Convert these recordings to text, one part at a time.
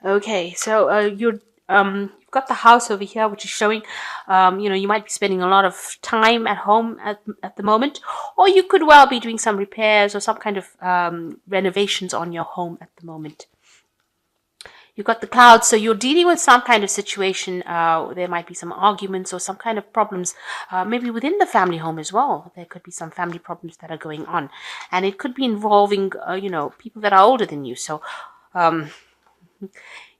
Okay, so you've got the house over here, which is showing, you might be spending a lot of time at home at the moment, or you could well be doing some repairs or some kind of renovations on your home at the moment. You've got the clouds, so you're dealing with some kind of situation. There might be some arguments or some kind of problems, maybe within the family home as well. There could be some family problems that are going on, and it could be involving, people that are older than you. So, um,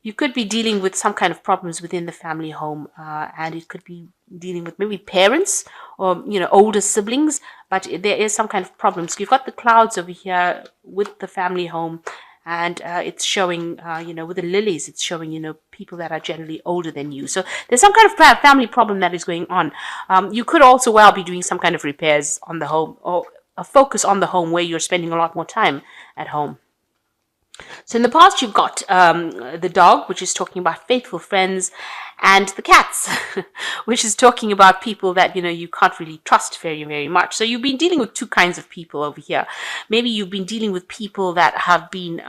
you could be dealing with some kind of problems within the family home, and it could be dealing with maybe parents or older siblings, but there is some kind of problems. You've got the clouds over here with the family home, and it's showing, with the lilies, it's showing, people that are generally older than you. So there's some kind of family problem that is going on. You could also well be doing some kind of repairs on the home, or a focus on the home where you're spending a lot more time at home. So in the past, you've got the dog, which is talking about faithful friends, and the cats, which is talking about people that you can't really trust very, very much. So you've been dealing with two kinds of people over here. Maybe you've been dealing with people that have been,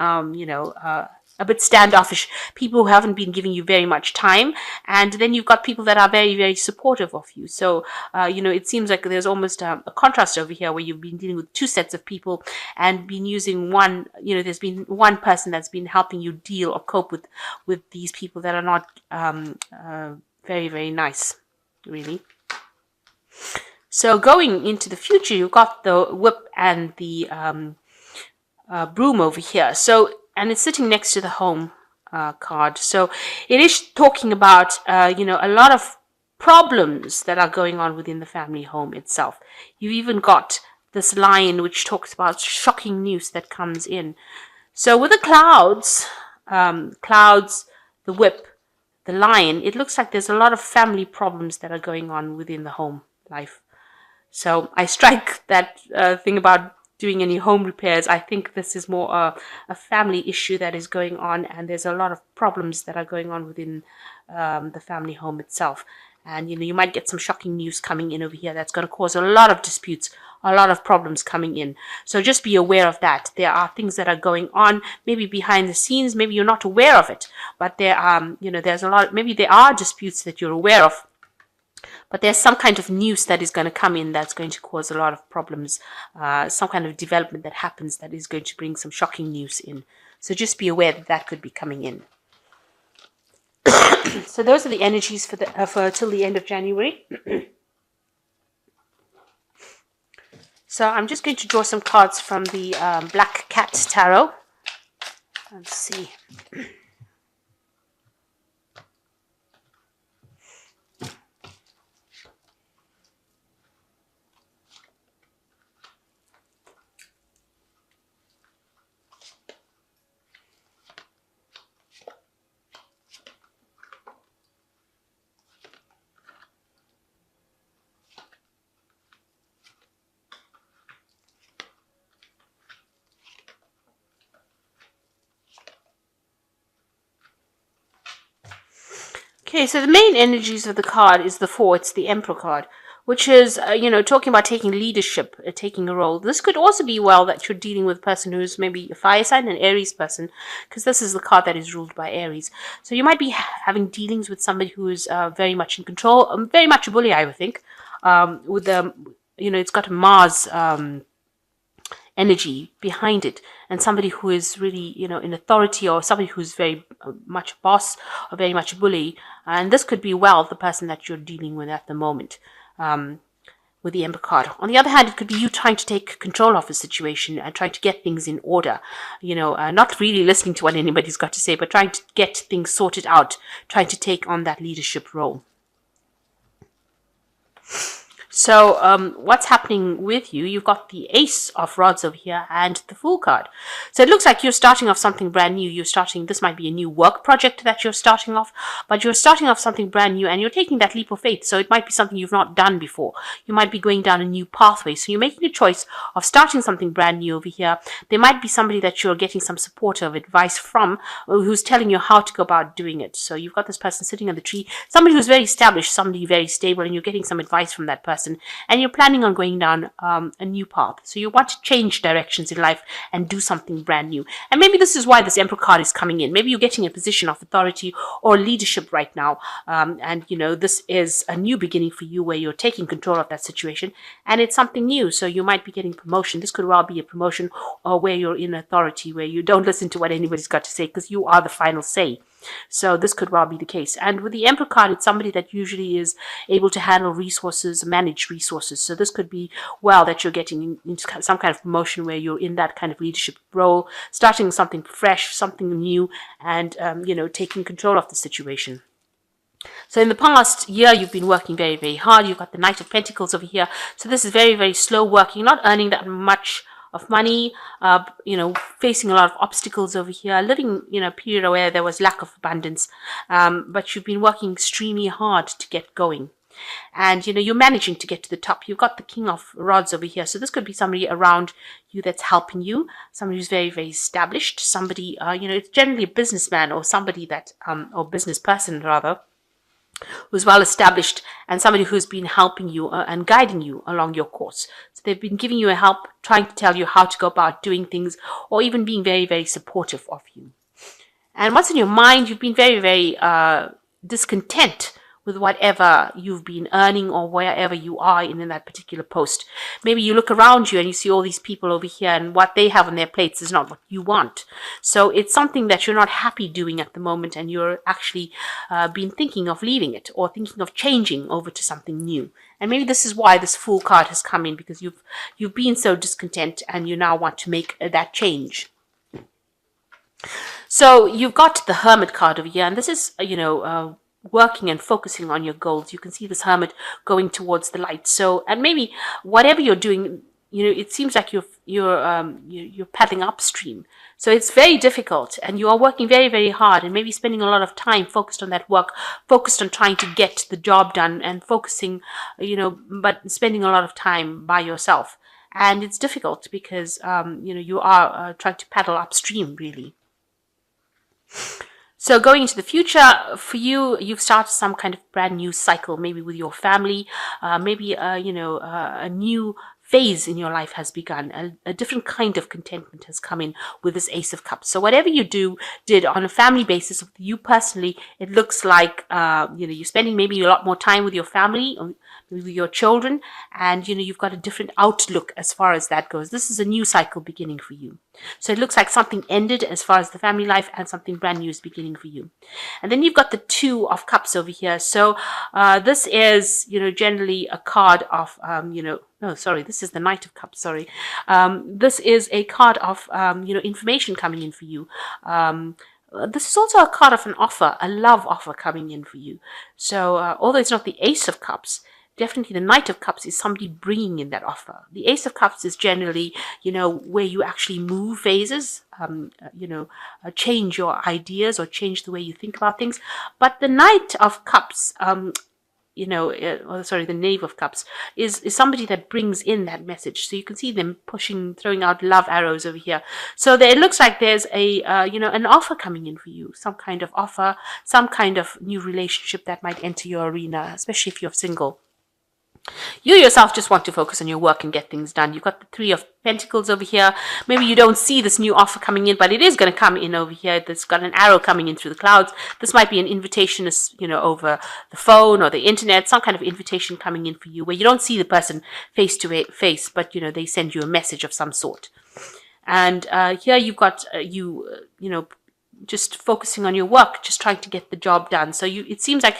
a bit standoffish, people who haven't been giving you very much time, and then you've got people that are very, very supportive of you. So it seems like there's almost a contrast over here where you've been dealing with two sets of people and been using one. There's been one person that's been helping you deal or cope with these people that are not very, very nice, really. So going into the future, you've got the whip and the broom over here. So, and it's sitting next to the home card. So it is talking about, a lot of problems that are going on within the family home itself. You've even got this line which talks about shocking news that comes in. So with the clouds, the whip, the lion, it looks like there's a lot of family problems that are going on within the home life. So I strike that thing about doing any home repairs. I think this is more a family issue that is going on, and there's a lot of problems that are going on within the family home itself. And you might get some shocking news coming in over here that's going to cause a lot of disputes, a lot of problems coming in. So just be aware of that. There are things that are going on, maybe behind the scenes, maybe you're not aware of it, but there are, there's a lot, maybe there are disputes that you're aware of, but there's some kind of news that is going to come in that's going to cause a lot of problems, some kind of development that happens that is going to bring some shocking news in. So just be aware that that could be coming in. So those are the energies for till the end of January. So I'm just going to draw some cards from the Black Cat Tarot. Let's see. Okay, so the main energies of the card is the Four. It's the Emperor card, which is, talking about taking leadership, taking a role. This could also be, well, that you're dealing with a person who's maybe a fire sign, an Aries person, because this is the card that is ruled by Aries. So you might be having dealings with somebody who is very much in control, very much a bully, I would think. With the, it's got a Mars energy behind it, and somebody who is really, in authority, or somebody who's very much a boss or very much a bully. And this could be, well, the person that you're dealing with at the moment, with the Emperor card. On the other hand, it could be you trying to take control of a situation and trying to get things in order, not really listening to what anybody's got to say, but trying to get things sorted out, trying to take on that leadership role. So what's happening with you? You've got the Ace of Rods over here and the Fool card. So it looks like you're starting off something brand new. This might be a new work project that you're starting off, but you're starting off something brand new and you're taking that leap of faith. So it might be something you've not done before. You might be going down a new pathway. So you're making a choice of starting something brand new over here. There might be somebody that you're getting some support of advice from, who's telling you how to go about doing it. So you've got this person sitting on the tree, somebody who's very established, somebody very stable, and you're getting some advice from that person. person, and you're planning on going down a new path. So you want to change directions in life and do something brand new. And maybe this is why this Emperor card is coming in. Maybe you're getting a position of authority or leadership right now, and this is a new beginning for you where you're taking control of that situation, and it's something new. So you might be getting promotion. This could well be a promotion, or where you're in authority, where you don't listen to what anybody's got to say because you are the final say. So this could well be the case. And with the Emperor card, it's somebody that usually is able to handle resources, manage resources. So this could be, well, that you're getting into some kind of promotion where you're in that kind of leadership role, starting something fresh, something new, and, taking control of the situation. So in the past year, you've been working very, very hard. You've got the Knight of Pentacles over here. So this is very, very slow work. You're not earning that much of money, facing a lot of obstacles over here, living in a period where there was lack of abundance, but you've been working extremely hard to get going. And, you're managing to get to the top. You've got the King of Rods over here. So this could be somebody around you that's helping you, somebody who's very, very established, somebody, it's generally a businessman or somebody that, or business person rather, who's well established, and somebody who's been helping you and guiding you along your course. So they've been giving you a help, trying to tell you how to go about doing things, or even being very, very supportive of you. And what's in your mind, you've been very, very discontent with whatever you've been earning or wherever you are in that particular post. Maybe you look around you and you see all these people over here, and what they have on their plates is not what you want. So it's something that you're not happy doing at the moment, and you're actually been thinking of leaving it or thinking of changing over to something new. And maybe this is why this Fool card has come in, because you've been so discontent and you now want to make that change. So you've got the Hermit card over here, and this is, working and focusing on your goals. You can see this Hermit going towards the light. So, and maybe whatever you're doing, it seems like you're paddling upstream. So it's very difficult, and you are working very, very hard, and maybe spending a lot of time focused on that work, focused on trying to get the job done, and focusing, but spending a lot of time by yourself. And it's difficult because, you are trying to paddle upstream, really. So going into the future, for you, you've started some kind of brand new cycle, maybe with your family, maybe, a new phase in your life has begun. A different kind of contentment has come in with this Ace of Cups. So whatever you did on a family basis, with you personally, it looks like, you're spending maybe a lot more time with your family, or with your children, and, you've got a different outlook as far as that goes. This is a new cycle beginning for you. So it looks like something ended as far as the family life, and something brand new is beginning for you. And then you've got the Two of Cups over here. So this is, generally a card of, no, sorry, this is the Knight of Cups, sorry. This is a card of, information coming in for you. This is also a card of an offer, a love offer coming in for you. So although it's not the Ace of Cups, definitely the Knight of Cups is somebody bringing in that offer. The Ace of Cups is generally, where you actually move phases, change your ideas or change the way you think about things. But the Knight of Cups, the Knave of Cups is somebody that brings in that message. So you can see them throwing out love arrows over here. So it looks like there's an offer coming in for you, some kind of offer, some kind of new relationship that might enter your arena, especially if you're single. You yourself just want to focus on your work and get things done. You've got the Three of Pentacles over here. Maybe you don't see this new offer coming in, but it is going to come in over here. It's got an arrow coming in through the clouds. This might be an invitation, over the phone or the internet, some kind of invitation coming in for you where you don't see the person face to face, but, they send you a message of some sort. And here you've got, just focusing on your work, just trying to get the job done. So it seems like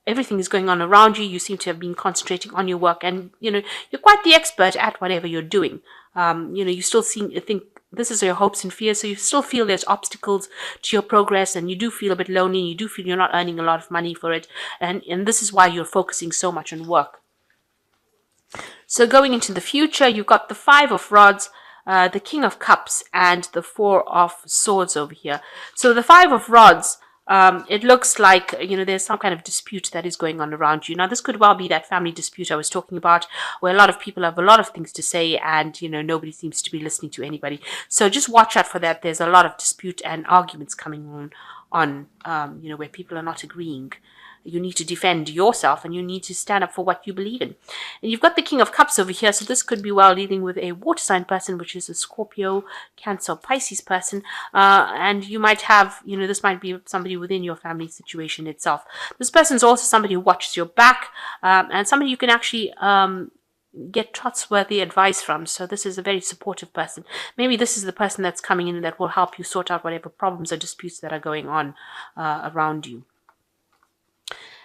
everything is going on around you, you seem to have been concentrating on your work, and you're quite the expert at whatever you're doing. You still think this is your hopes and fears, so you still feel there's obstacles to your progress, and you do feel a bit lonely, you do feel you're not earning a lot of money for it, and this is why you're focusing so much on work. So going into the future, you've got the Five of Rods, the King of Cups, and the Four of Swords over here. So the Five of Rods, it looks like, there's some kind of dispute that is going on around you. Now, this could well be that family dispute I was talking about, where a lot of people have a lot of things to say, and, nobody seems to be listening to anybody. So just watch out for that. There's a lot of dispute and arguments coming on, where people are not agreeing. You need to defend yourself, and you need to stand up for what you believe in. And you've got the King of Cups over here, so this could be well dealing with a water sign person, which is a Scorpio, Cancer, Pisces person. And you might have, this might be somebody within your family situation itself. This person is also somebody who watches your back, and somebody you can actually get trustworthy advice from. So this is a very supportive person. Maybe this is the person that's coming in that will help you sort out whatever problems or disputes that are going on around you.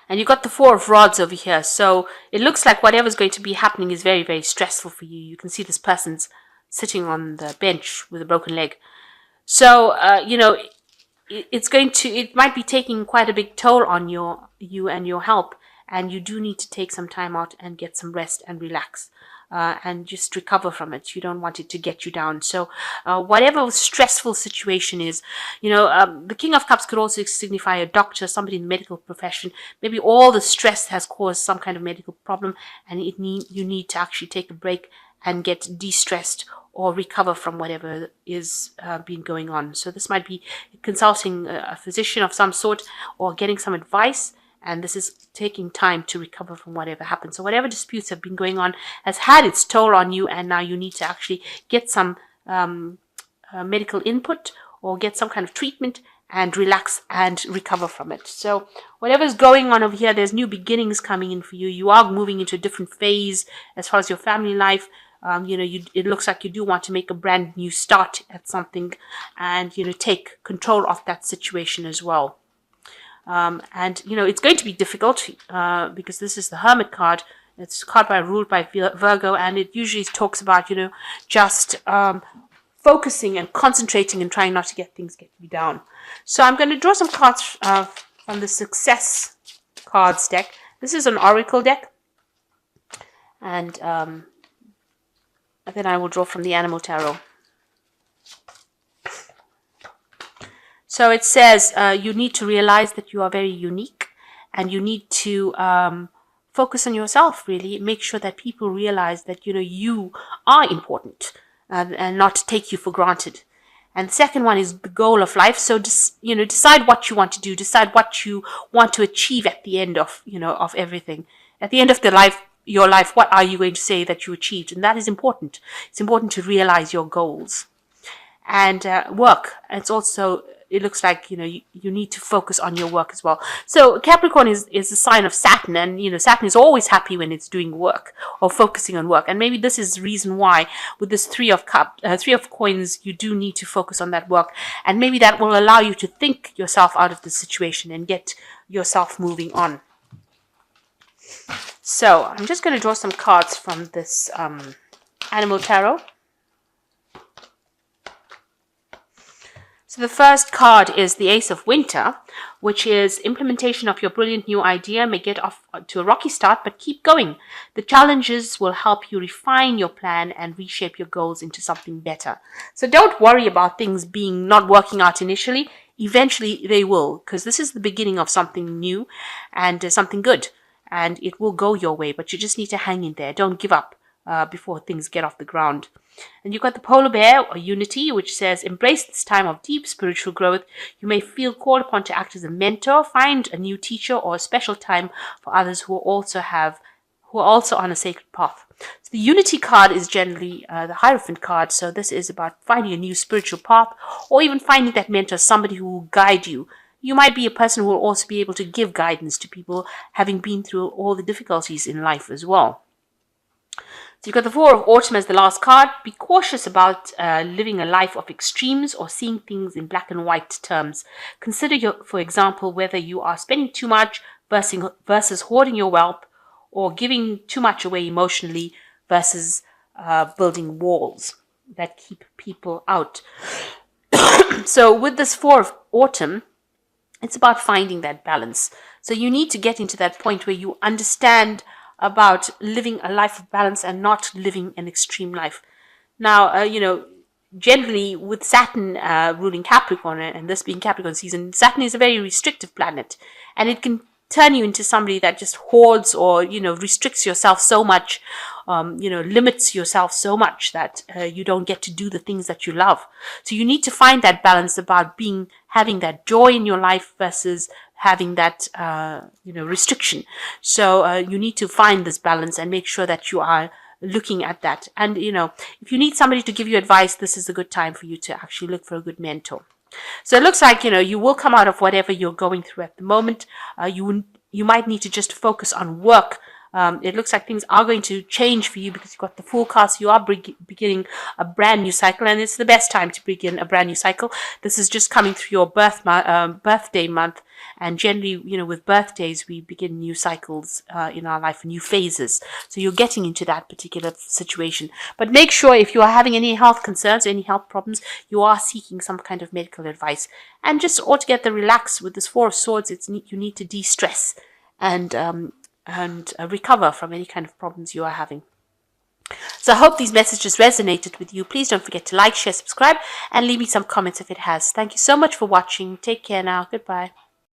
And you've got the Four of Rods over here. So it looks like whatever's going to be happening is very, very stressful for you. You can see this person's sitting on the bench with a broken leg. So, it might be taking quite a big toll on you and your health. And you do need to take some time out and get some rest and relax and just recover from it. You don't want it to get you down. So whatever stressful situation is, the King of Cups could also signify a doctor, somebody in the medical profession. Maybe all the stress has caused some kind of medical problem, and you need to actually take a break and get de-stressed or recover from whatever is been going on. So this might be consulting a physician of some sort or getting some advice. And this is taking time to recover from whatever happened. So whatever disputes have been going on has had its toll on you, and now you need to actually get some medical input or get some kind of treatment and relax and recover from it. So whatever's going on over here, there's new beginnings coming in for you. You are moving into a different phase as far as your family life. It looks like you do want to make a brand new start at something and, take control of that situation as well. It's going to be difficult because this is the Hermit card. It's a card ruled by Virgo, and it usually talks about, just focusing and concentrating and trying not to get you down. So I'm going to draw some cards from the Success cards deck. This is an Oracle deck, and then I will draw from the Animal Tarot. So it says you need to realize that you are very unique, and you need to focus on yourself, really. Make sure that people realize that, you are important and not take you for granted. And the second one is the goal of life. So, decide what you want to do. Decide what you want to achieve at the end of, of everything. At the end of your life, what are you going to say that you achieved? And that is important. It's important to realize your goals. And work. It's also... It looks like, you need to focus on your work as well. So Capricorn is a sign of Saturn, and, Saturn is always happy when it's doing work or focusing on work. And maybe this is the reason why with this Three of Coins, you do need to focus on that work. And maybe that will allow you to think yourself out of the situation and get yourself moving on. So I'm just going to draw some cards from this Animal Tarot. So the first card is the Ace of Winter, which is implementation of your brilliant new idea may get off to a rocky start, but keep going. The challenges will help you refine your plan and reshape your goals into something better. So don't worry about things not working out initially. Eventually they will, because this is the beginning of something new and something good. And it will go your way, but you just need to hang in there. Don't give up before things get off the ground. And you've got the Polar Bear, or Unity, which says, embrace this time of deep spiritual growth. You may feel called upon to act as a mentor, find a new teacher, or a special time for others who are also on a sacred path. So the Unity card is generally the Hierophant card. So this is about finding a new spiritual path, or even finding that mentor, somebody who will guide you. You might be a person who will also be able to give guidance to people, having been through all the difficulties in life as well. So you've got the Four of Autumn as the last card. Be cautious about living a life of extremes or seeing things in black and white terms. Consider, for example, whether you are spending too much versus hoarding your wealth, or giving too much away emotionally versus building walls that keep people out. So with this Four of Autumn, it's about finding that balance. So you need to get into that point where you understand about living a life of balance and not living an extreme life. Now, generally with Saturn ruling Capricorn, and this being Capricorn season, Saturn is a very restrictive planet, and it can turn you into somebody that just hoards or, restricts yourself so much, limits yourself so much that you don't get to do the things that you love. So you need to find that balance about having that joy in your life versus having that restriction. So you need to find this balance and make sure that you are looking at that. And if you need somebody to give you advice, this is a good time for you to actually look for a good mentor. So it looks like you will come out of whatever you're going through at the moment. You might need to just focus on work. It looks like things are going to change for you because you've got the forecast. You are beginning a brand new cycle, and it's the best time to begin a brand new cycle. This is just coming through your birthday month, and generally, with birthdays, we begin new cycles in our life, new phases. So you're getting into that particular situation. But make sure if you are having any health concerns, any health problems, you are seeking some kind of medical advice, and just altogether relax. With this Four of Swords, you need to de-stress and recover from any kind of problems you are having. So I hope these messages resonated with you. Please don't forget to like, share, subscribe, and leave me some comments if it has. Thank you so much for watching. Take care now. Goodbye.